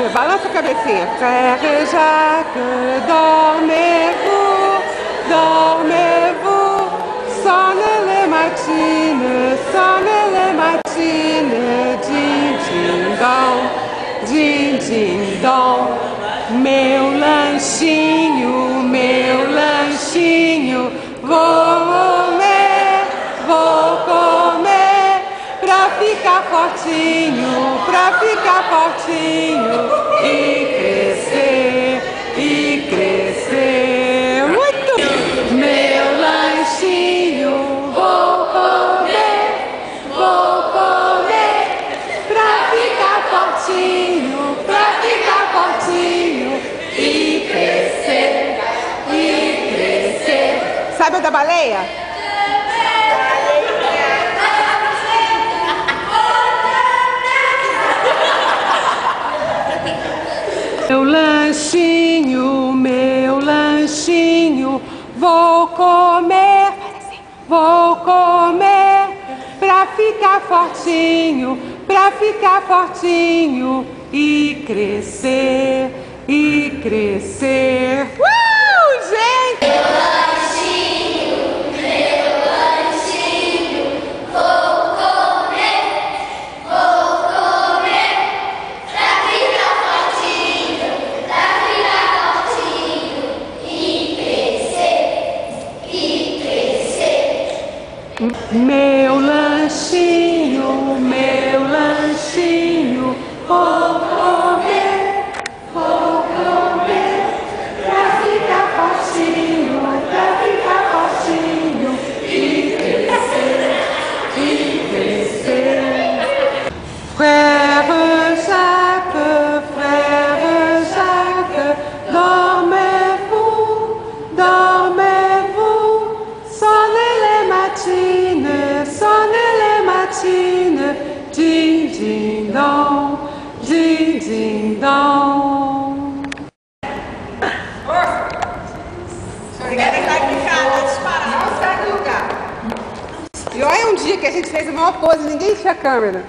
Jacques, balança a cabecinha. Frère Jacques, dormez-vous, dormez-vous. Sonne les matines, din, din, dom. Meu lanchinho, vou comer, pra ficar fortinho e crescer. Muito! Meu lanchinho, vou comer, pra ficar fortinho e crescer. Sabe o da baleia? Meu lanchinho, vou comer, pra ficar fortinho e crescer. Gente! Meu lanchinho, vou comer, pra ficar fortinho e crescer. Meu lanchinho, vou comer, pra ficar fortinho e crescer. Frère Jacques, dormez-vous, sonne les matines, din, din, dom. Querem estar aqui em casa, disparar, não sai do lugar. E olha um dia que a gente fez a maior pose, ninguém tinha câmera.